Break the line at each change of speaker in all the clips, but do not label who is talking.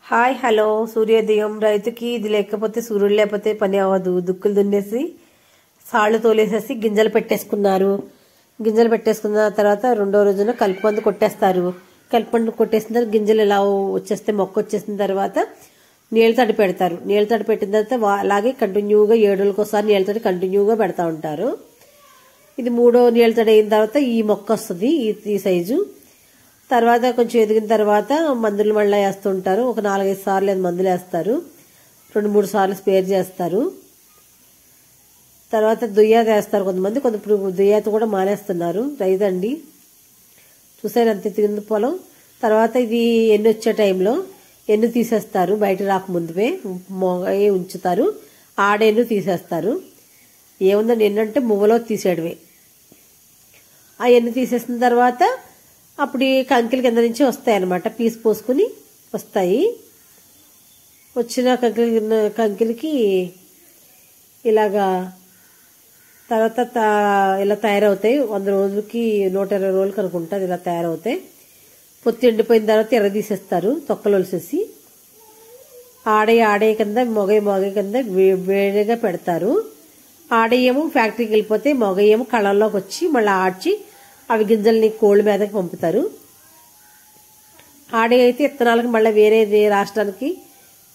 Hi hello సూర్యోదయం రైతుకి ఇది లేకపోతే సూర్యుడు లేకపోతే పని అవ్వదు. దుక్కులు దున్నేసి సాళ్లు తోలేసేసి గింజలు పెట్టేసుకున్నారు. గింజలు పెట్టేసుకున్న తర్వాత రెండో రోజున కలుపు మందు కొట్టేస్తారు. కలుపు మందు కొట్టేసిన తర్వాత గింజలు ఇలా వచ్చేస్తే మొక్క వచ్చేసిన తర్వాత నీళ్ళ తడి పెడతారు. నీళ్ళ తడి పెట్టిన తర్వాత అలాగే కంటిన్యూగా 7 రోజులకోసారి నీళ్ళ తడి కంటిన్యూగా పెడతా ఉంటారు. ఇది మూడో నీళ్ళ తడి అయిన తర్వాత ఈ మొక్క వస్తుంది ఈ సైజు. తర్వాత కొంచెం ఎదిగిన తర్వాత మందులు మళ్ళీ వేస్తుంటారు. ఒక 4-5 సార్లు మందులు వేస్తారు. 2-3 సార్లు స్పేర్ చేస్తారు. తర్వాత దుయ్యాత వేస్తారు కొంతమంది. ఇప్పుడు దుయ్యాత కూడా మానేస్తున్నారు. రైతండి చూసారు అంత ఎదిగిన పొలం. తర్వాత ఇది ఎన్ని వచ్చే టైంలో ఎన్ను తీసేస్తారు. బయట రాకముందువే మొగే ఉంచుతారు. ఆడెన్ను తీసేస్తారు. ఏముందండి ఎన్నంటే మువ్వలో తీసేయడమే. ఆ ఎన్ను తీసేసిన తర్వాత అప్పుడు ఈ కంకిల కింద నుంచి వస్తాయి అన్నమాట. పీస్ పోసుకుని వస్తాయి. వచ్చిన కంకిలకి ఇలాగా తర్వాత ఇలా తయారవుతాయి. 100 రోజులకి 120 రోజులకి అనుకుంటా ఇలా తయారవుతాయి. పొత్తి ఎండిపోయిన తర్వాత ఎర్ర తీసేస్తారు. తొక్కలు ఒలిసేసి ఆడే కింద మొగ కింద వేడిగా పెడతారు. ఆడేయేమో ఫ్యాక్టరీకి వెళ్ళిపోతే మొగయేమో కళ్ళల్లోకి వచ్చి మళ్ళీ ఆడ్చి అవి గింజల్ని కోళ్ళ మీదకి పంపుతారు. ఆడే అయితే ఇత్తనాలకి మళ్ళీ వేరే రాష్ట్రానికి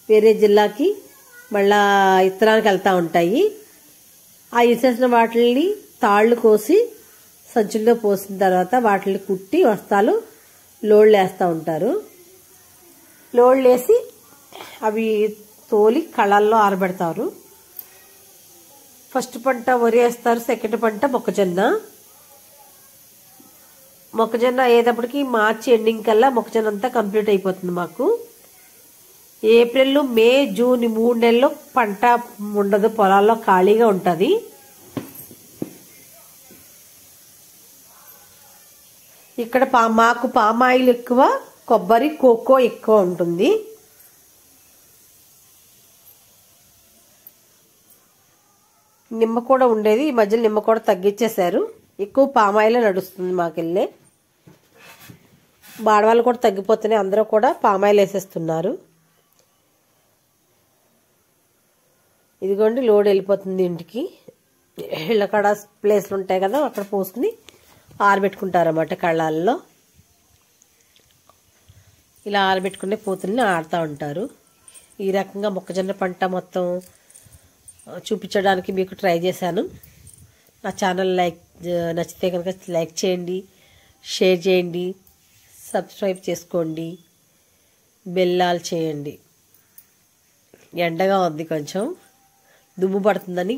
వేరే జిల్లాకి మళ్ళా ఇత్తనానికి వెళ్తూ ఉంటాయి. ఆ ఇసేసిన వాటిని తాళ్లు కోసి సంచుల్లో పోసిన తర్వాత వాటిని కుట్టి వస్తాలు లోడ్లు వేస్తూ ఉంటారు. లోడ్లు వేసి అవి తోలి కళ్ళల్లో ఆరబెడతారు. ఫస్ట్ పంట వరి వేస్తారు. సెకండ్ పంట మొక్కజొన్న అయ్యేటప్పటికి మార్చి ఎండింగ్ కల్లా మొక్కజొన్న అంతా కంప్లీట్ అయిపోతుంది. మాకు ఏప్రిల్ మే జూన్ 3 నెలల్లో పంట ఉండదు. పొలాల్లో ఖాళీగా ఉంటుంది. ఇక్కడ మాకు పామాయిల్ ఎక్కువ, కొబ్బరి కోకో ఎక్కువ ఉంటుంది. నిమ్మ కూడా ఉండేది. ఈ మధ్యలో నిమ్మ కూడా తగ్గించేశారు. ఎక్కువ పామాయిల్ నడుస్తుంది మాకెళ్ళే. బాడవాళ్ళు కూడా తగ్గిపోతున్నాయి. అందరూ కూడా పామాయిల్ వేసేస్తున్నారు. ఇదిగోండి లోడ్ వెళ్ళిపోతుంది ఇంటికి. ఇళ్ళ కాడ ప్లేస్లు ఉంటాయి కదా అక్కడ పోసుకుని ఆరబెట్టుకుంటారన్నమాట. కళ్ళాల్లో ఇలా ఆరబెట్టుకునే పోతుల్ని ఆడుతూ ఉంటారు. ఈ రకంగా మొక్కజొన్న పంట మొత్తం చూపించడానికి మీకు ట్రై చేశాను. నా ఛానల్ నచ్చితే కనుక లైక్ చేయండి, షేర్ చేయండి, సబ్స్క్రైబ్ చేసుకోండి, బెల్లాలు చేయండి. ఎండగా ఉంది, కొంచెం దుమ్ము పడుతుందని.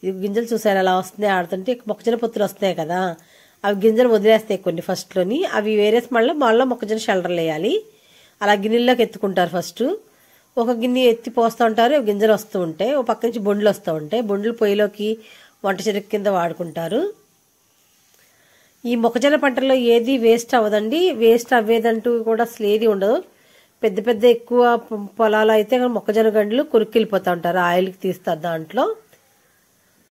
ఇది గింజలు చూసారు ఎలా వస్తున్నాయి ఆడుతుంటే. మొక్కజొన్న పొత్తులు వస్తున్నాయి కదా, అవి గింజలు వదిలేస్తాయి కొన్ని ఫస్ట్లోని. అవి వేరేసి మళ్ళీ మొక్కజొన్న షెల్టర్లు వేయాలి. అలా గిన్నెల్లోకి ఎత్తుకుంటారు. ఫస్ట్ ఒక గిన్నె ఎత్తి పోస్తూ ఉంటారు. గింజలు వస్తూ ఉంటాయి. ఒక పక్క నుంచి బొండ్లు వస్తూ ఉంటాయి. బొండ్లు పొయ్యిలోకి వంట చెరుకు కింద వాడుకుంటారు. ఈ మొక్కజొన్న పంటల్లో ఏది వేస్ట్ అవ్వదండి. వేస్ట్ అవ్వేదంటూ కూడా అసలు ఏది ఉండదు. పెద్ద ఎక్కువ పొలాలు అయితే మొక్కజొన్న గండ్లు కొరుక్కెళ్ళిపోతూ ఉంటారు. ఆయిల్కి తీస్తారు దాంట్లో.